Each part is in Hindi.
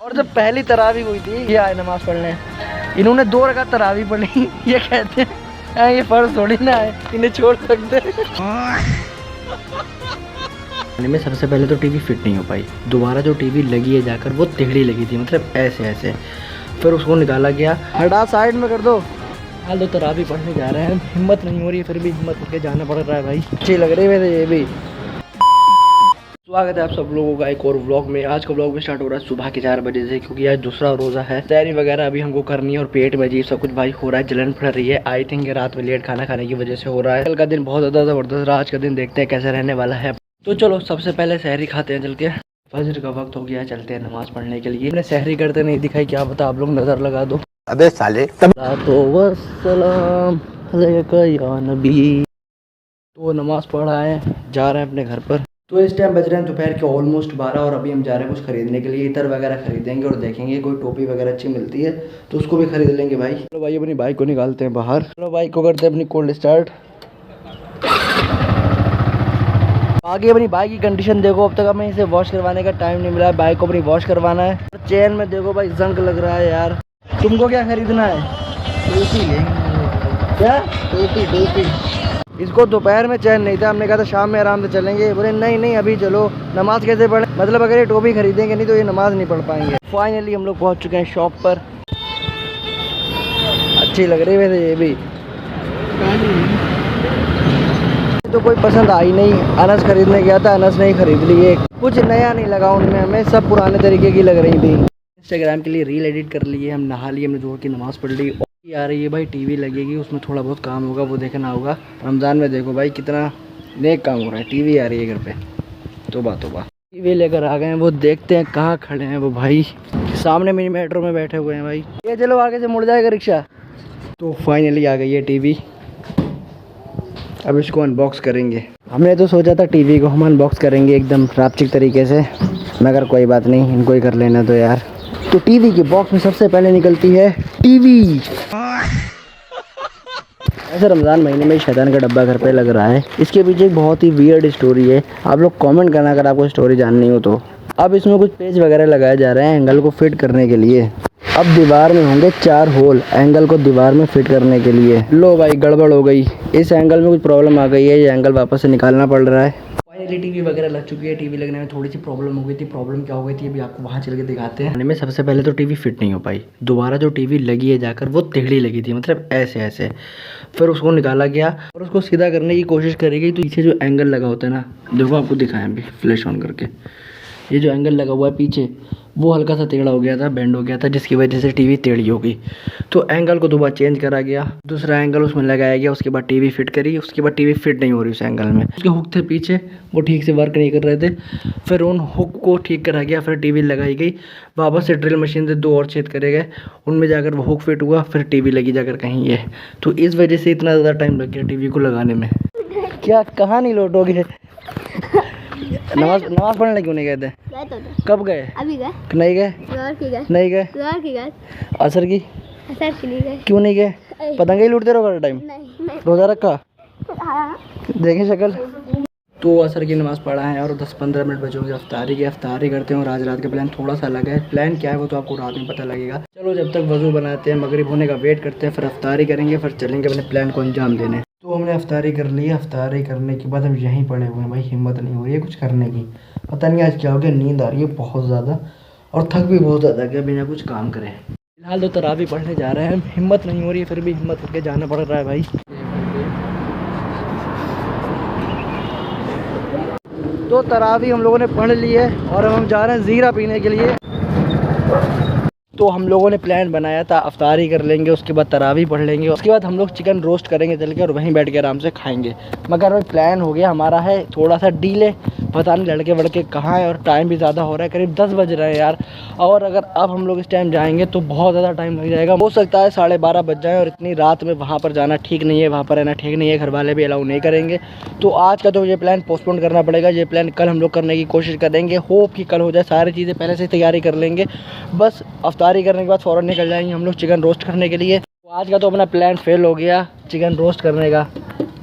और जब पहली तरावी हुई थी ये आए नमाज पढ़ने, इन्होंने 2 रकात तरावी पढ़ी। ये कहते हैं ये फर्ज थोड़ी ना है, इन्हें छोड़ सकते। में सबसे पहले तो टीवी फिट नहीं हो पाई, दोबारा जो टीवी लगी है जाकर वो टेढ़ी लगी थी, मतलब ऐसे ऐसे। फिर उसको निकाला गया, हटा साइड में कर दो। हाल तो तरावी पढ़ने जा रहे हैं, हिम्मत नहीं हो रही है, फिर भी हिम्मत करके जाना पड़ रहा है भाई। अच्छी लग रही है वैसे ये भी। स्वागत है आप सब लोगों का एक और व्लॉग में। आज का व्लॉग में स्टार्ट हो रहा है सुबह के 4 बजे से, क्योंकि आज दूसरा रोज़ा है। तैयारी वगैरह अभी हमको करनी है और पेट में अजीब सब कुछ भाई हो रहा है, जलन पड़ रही है। आई थिंक रात में लेट खाना खाने की वजह से हो रहा है। कल का दिन बहुत ज़्यादा ज़बरदस्त रहा, आज का दिन देखते हैं कैसे रहने वाला है। तो चलो सबसे पहले सहरी खाते हैं चल के। फजर का वक्त हो गया, चलते हैं नमाज पढ़ने के लिए। मैंने सहरी करते नहीं दिखाई, क्या पता आप लोग नज़र लगा दो। अबे साले तो नमाज पढ़ा है, जा रहे हैं अपने घर पर। तो इस टाइम बज रहे हैं दोपहर के ऑलमोस्ट 12 और अभी हम जा रहे हैं कुछ खरीदने के लिए। इतर वगैरह खरीदेंगे और देखेंगे कोई टोपी वगैरह अच्छी मिलती है तो उसको भी खरीद लेंगे भाई। चलो भाई अपनी बाइक को निकालते हैं बाहर। चलो बाइक को करते हैं अपनी कोल्ड स्टार्ट। आगे अपनी बाइक की कंडीशन देखो, अब तक हमें इसे वॉश करवाने का टाइम नहीं मिला है। बाइक को अपनी वॉश करवाना है। चेन में देखो भाई जंग लग रहा है यार। तुमको क्या खरीदना है? टोपी लेंगे। क्या? टोपी। इसको दोपहर में चैन नहीं था, हमने कहा था शाम में आराम से चलेंगे। बोले नहीं अभी चलो। नमाज कैसे पढ़े? मतलब अगर ये टोपी खरीदेंगे नहीं तो ये नमाज नहीं पढ़ पाएंगे। फाइनली हम लोग पहुंच चुके हैं शॉप पर। अच्छी लग रही है वैसे ये भी। तो कोई पसंद आई नहीं। अनस खरीदने गया था, अनस नहीं खरीद ली। एक कुछ नया नहीं लगा उनमें, हमें सब पुराने तरीके की लग रही थी। इंस्टाग्राम के लिए रील एडिट कर लिए, हम नहा लिए, हमने जोर की नमाज़ पढ़ ली। और आ रही है भाई टीवी लगेगी, उसमें थोड़ा बहुत काम होगा, वो देखना होगा। रमज़ान में देखो भाई कितना नेक काम हो रहा है। टीवी आ रही है घर पे, तोबा टीवी लेकर आ गए हैं। वो देखते हैं कहाँ खड़े हैं वो भाई। सामने मिनी मेट्रो में बैठे हुए हैं भाई। ये चलो आगे से मुड़ जाएगा रिक्शा। तो फाइनली आ गई है टीवी, अब इसको अनबॉक्स करेंगे। हमने तो सोचा था टीवी को हम अनबॉक्स करेंगे एकदम रापचिक तरीके से, मगर कोई बात नहीं, इनको ही कर लेना तो यार। तो टीवी के बॉक्स में सबसे पहले निकलती है टीवी। ऐसे रमज़ान महीने में शैतान का डब्बा घर पे लग रहा है। इसके पीछे एक बहुत ही वियर्ड स्टोरी है, आप लोग कमेंट करना अगर आपको स्टोरी जाननी हो तो। अब इसमें कुछ पेज वगैरह लगाए जा रहे हैं एंगल को फिट करने के लिए। अब दीवार में होंगे 4 होल एंगल को दीवार में फिट करने के लिए। लो भाई गड़बड़ हो गई, इस एंगल में कुछ प्रॉब्लम आ गई है, ये एंगल वापस से निकालना पड़ रहा है। फाइनली टीवी वगैरह लग चुकी है। टीवी लगने में थोड़ी सी प्रॉब्लम हो गई थी। प्रॉब्लम क्या हो गई थी अभी आपको वहाँ चल के दिखाते हैं। में सबसे पहले तो टीवी फिट नहीं हो पाई, दोबारा जो टीवी लगी है जाकर वो टेढ़ी लगी थी, मतलब ऐसे ऐसे। फिर उसको निकाला गया और उसको सीधा करने की कोशिश करी गई। तो पीछे जो एंगल लगा होता है ना, देखो आपको दिखाएं अभी फ्लैश ऑन करके, ये जो एंगल लगा हुआ है पीछे वो हल्का सा टेढ़ा हो गया था, बेंड हो गया था, जिसकी वजह से टीवी टेढ़ी हो गई। तो एंगल को दोबारा चेंज करा गया, दूसरा एंगल उसमें लगाया गया। उसके बाद टीवी फिट करी, उसके बाद टीवी फिट नहीं हो रही उस एंगल में। उसके हुक थे पीछे, वो ठीक से वर्क नहीं कर रहे थे। फिर उन हुक को ठीक करा गया, फिर टीवी लगाई गई। वापस से ड्रिल मशीन से 2 और छेद करे गए, उनमें जाकर वो हुक फिट हुआ, फिर टीवी लगी जाकर कहीं ये। तो इस वजह से इतना ज़्यादा टाइम लग गया टीवी को लगाने में। क्या कहाँ नहीं लौटोगे? नमाज पढ़ने क्यों नहीं गए थे? कब गए? अभी गए। नहीं गए? नहीं गए। असर की नहीं गए। क्यों नहीं गए? पतंग ही लूटते रहो हर टाइम? रोजा रखा? देखें शक्ल। तो असर की नमाज़ पढ़ा है और 10-15 मिनट बचे होंगे अफ्तारी की। अफ्तारी करते हैं और आज रात का प्लान थोड़ा सा अलग है। प्लान क्या है वो तो आपको रात में पता लगेगा। चलो जब तक वज़ू बनाते हैं, मगरिब होने का वेट करते हैं, फिर अफ्तारी करेंगे, फिर चलेंगे अपने प्लान को अंजाम देने। तो हमने अफ्तारी कर ली। अफ्तारी करने के बाद हम यहीं पड़े हुए हैं भाई, हिम्मत नहीं हो रही है कुछ करने की। पता नहीं आज क्या हो गया, नींद आ रही है बहुत ज़्यादा और थक भी बहुत ज़्यादा गया बिना कुछ काम करे। फिलहाल तो तरावी पढ़ने जा रहे हैं, हिम्मत नहीं हो रही है, फिर भी हिम्मत करके जाना पड़ रहा है भाई। तो तरावी हम लोगों ने पढ़ ली है और अब हम जा रहे हैं ज़ीरा पीने के लिए। तो हम लोगों ने प्लान बनाया था अफ्तारी कर लेंगे, उसके बाद तरावी पढ़ लेंगे, उसके बाद हम लोग चिकन रोस्ट करेंगे चल के और वहीं बैठ के आराम से खाएंगे। मगर भाई प्लान हो गया हमारा है थोड़ा सा डीले, पता नहीं लड़के वड़के कहाँ है और टाइम भी ज़्यादा हो रहा है, करीब 10 बज रहे हैं यार। और अगर अब हम लोग इस टाइम जाएंगे तो बहुत ज़्यादा टाइम लग जाएगा, हो सकता है 12:30 बज जाए। और इतनी रात में वहाँ पर जाना ठीक नहीं है, वहाँ पर रहना ठीक नहीं है, घर वाले भी अलाउ नहीं करेंगे। तो आज का तो ये प्लान पोस्टपोन करना पड़ेगा। ये प्लान कल हम लोग करने की कोशिश करेंगे, होप कि कल हो जाए। सारी चीज़ें पहले से तैयारी कर लेंगे, बस अफ्तारी करने के बाद फ़ौरन निकल जाएंगे हम लोग चिकन रोस्ट करने के लिए। तो आज का तो अपना प्लान फेल हो गया चिकन रोस्ट करने का।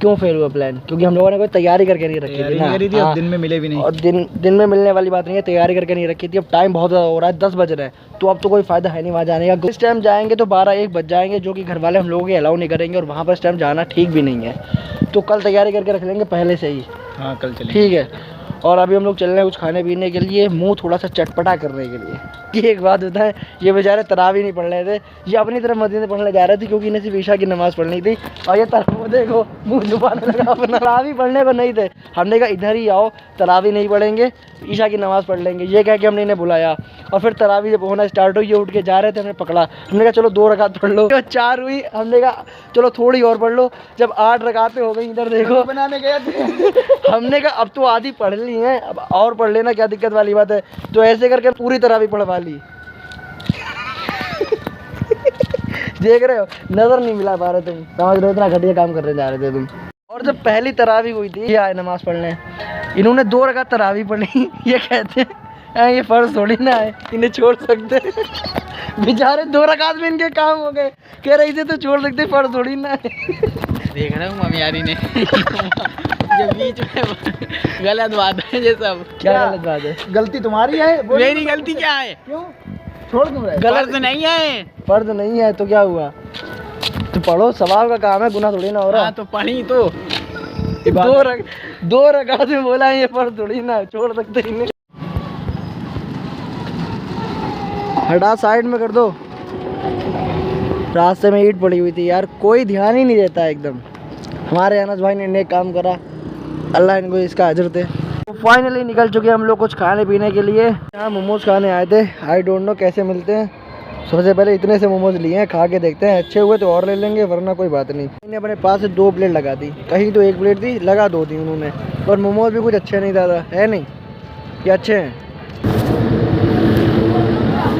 क्यों फेल हुआ प्लान? क्योंकि हम लोगों ने कोई तैयारी करके नहीं रखी थी ना। हाँ। और दिन में मिले भी नहीं। और दिन में मिलने वाली बात नहीं है, तैयारी करके नहीं रखी थी। अब टाइम बहुत ज़्यादा हो रहा है, 10 बज रहे हैं, तो अब तो कोई फ़ायदा है नहीं वहाँ जाने का। इस टाइम जाएंगे तो 12-1 बज जाएंगे, जो कि घर वाले हम लोगों के अलाउ नहीं करेंगे, और वहाँ पर इस टाइम जाना ठीक भी नहीं है। तो कल तैयारी करके रख लेंगे पहले से ही। हाँ कल चलेंगे। ठीक है। और अभी हम लोग चल रहे हैं कुछ खाने पीने के लिए, मुंह थोड़ा सा चटपटा करने के लिए। कि एक बात बताएं, ये बेचारे तरावी नहीं पढ़ रहे थे, ये अपनी तरफ मदीने पढ़ने जा रहे थे, क्योंकि इन्हें सिर्फ ईशा की नमाज़ पढ़नी थी। और ये तरावी देखो मुँह छुपाने लगा अपना। तरावी पढ़ने को नहीं थे, हमने कहा इधर ही आओ, तरावी नहीं पढ़ेंगे, ईशा की नमाज़ पढ़ लेंगे। ये कह के हमने इन्हें बुलाया, और फिर तरावी जब होना स्टार्ट हुई, ये उठ के जा रहे थे, हमने पकड़ा। हमने कहा चलो 2 रकात पढ़ लो। 4 हुई, हमने कहा चलो थोड़ी और पढ़ लो। जब 8 रकातें हो गई, इधर देखो बनाने गए थे। हमने कहा अब तो आधी पढ़ ली है, अब और पढ़ लेना, क्या दिक्कत वाली बात है। तो ऐसे करके पूरी तरह भी पढ़वा ली। देख रहे हो, नजर नहीं मिला पा रहे तुम, समझ रहे हो, इतना घटिया काम करने जा रहे थे तुम। और जब पहली तरावी हुई थी, ये आए नमाज पढ़ने, इन्होंने 2 रकात तरावी पढ़ी। ये कहते हैं ये फर्ज थोड़ी ना है, इन्हें छोड़ सकते। बेचारे 2 रकात में इनके काम हो गए। कह रहे इसे तो छोड़ सकते, फर्ज थोड़ी ना है। देख रहा हूँ ममियारी ने जो बीच में गलत बात है ये सब। क्या गलत बात है? गलती तुम्हारी है, मेरी गलती क्या है? क्यों छोड़ दूँ? गलत नहीं है, फर्ज नहीं है तो क्या हुआ? तो पढ़ो, सवाब का काम है, गुनाह थोड़ी ना हो रहा। हाँ तो पढ़ी तो 2 रकात में बोला है, ये फर्ज थोड़ी ना, छोड़ सकते इन्हें। हटा, साइड में कर दो। रास्ते में ईंट पड़ी हुई थी यार, कोई ध्यान ही नहीं देता एकदम। हमारे अनस भाई ने नेक काम करा, अल्लाह इनको इसका अजर दे। तो फाइनली निकल चुके हम लोग कुछ खाने पीने के लिए। यहाँ मोमोज खाने आए थे, आई डोंट नो कैसे मिलते हैं। सबसे पहले इतने से मोमोज लिए हैं, खा के देखते हैं, अच्छे हुए तो और ले लेंगे, वरना कोई बात नहीं। मैंने अपने पास से 2 प्लेट लगा दी, कहीं तो 1 प्लेट थी, लगा 2 थी उन्होंने। और मोमोज भी कुछ अच्छे नहीं ज़्यादा है, नहीं ये अच्छे हैं।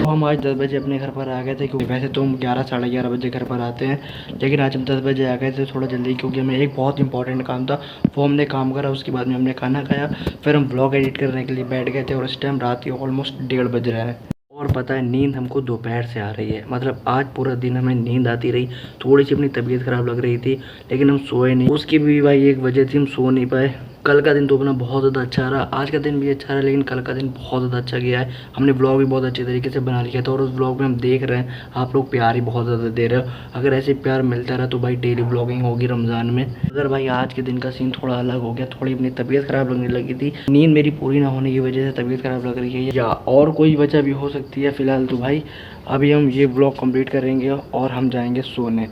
हम आज 10 बजे अपने घर पर आ गए थे, क्योंकि वैसे तो हम 11-11:30 बजे घर पर आते हैं, लेकिन आज हम 10 बजे आ गए थे थोड़ा जल्दी, क्योंकि हमें एक बहुत इंपॉर्टेंट काम था। वो हमने काम करा, उसके बाद में हमने खाना खाया, फिर हम ब्लॉग एडिट करने के लिए बैठ गए थे। और इस टाइम रात के ऑलमोस्ट 1:30 बज रहा है। और पता है, नींद हमको दोपहर से आ रही है, मतलब आज पूरा दिन हमें नींद आती रही। थोड़ी सी अपनी तबीयत ख़राब लग रही थी, लेकिन हम सोए नहीं। उसकी भी भाई 1 बजे थी, हम सो नहीं पाए। कल का दिन तो अपना बहुत ज़्यादा अच्छा रहा, आज का दिन भी अच्छा रहा, लेकिन कल का दिन बहुत ज़्यादा अच्छा गया है। हमने ब्लॉग भी बहुत अच्छे तरीके से बना लिया था, और उस ब्लॉग में हम देख रहे हैं आप लोग प्यार ही बहुत ज़्यादा दे रहे हो। अगर ऐसे प्यार मिलता रहा तो भाई डेली ब्लॉगिंग होगी रमज़ान में। अगर भाई आज के दिन का सीन थोड़ा अलग हो गया, थोड़ी अपनी तबीयत ख़राब लगने लगी थी, नींद मेरी पूरी ना होने की वजह से तबीयत ख़राब लग रही है, या और कोई वजह भी हो सकती है। फ़िलहाल तो भाई अभी हम ये ब्लॉग कंप्लीट करेंगे और हम जाएंगे सोने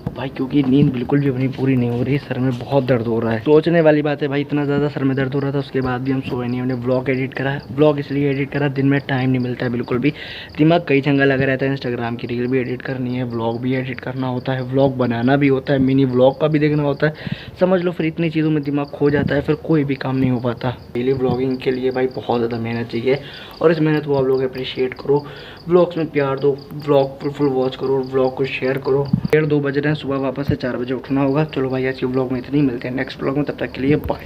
भाई, क्योंकि नींद बिल्कुल भी अपनी पूरी नहीं हो रही, सर में बहुत दर्द हो रहा है। सोचने वाली बात है भाई, इतना ज़्यादा सर में दर्द हो रहा था, उसके बाद भी हम सोए नहीं। हमने ब्लॉग एडिट करा, ब्लॉग इसलिए एडिट करा, दिन में टाइम नहीं मिलता है बिल्कुल भी, दिमाग कई जगह लगा रहता है। इंस्टाग्राम की रील भी एडिट करनी है, ब्लॉग भी एडिट करना होता है, व्लॉग बनाना भी होता है, मिनी व्लॉग का भी देखना होता है, समझ लो। फिर इतनी चीज़ों में दिमाग खो जाता है, फिर कोई भी काम नहीं हो पाता। डेली ब्लॉगिंग के लिए भाई बहुत ज़्यादा मेहनत चाहिए, और इस मेहनत को आप लोग अप्रिशिएट करो, ब्लॉग्स में प्यार दो, ब्लॉग फुल वॉच करो, ब्लॉग को शेयर करो। 1:30-2 बज रहे हैं, सुबह वापस से 4 बजे उठना होगा। चलो भाई आज के ब्लॉग में इतनी, मिलते हैं नेक्स्ट ब्लॉग में, तब तक के लिए बाय।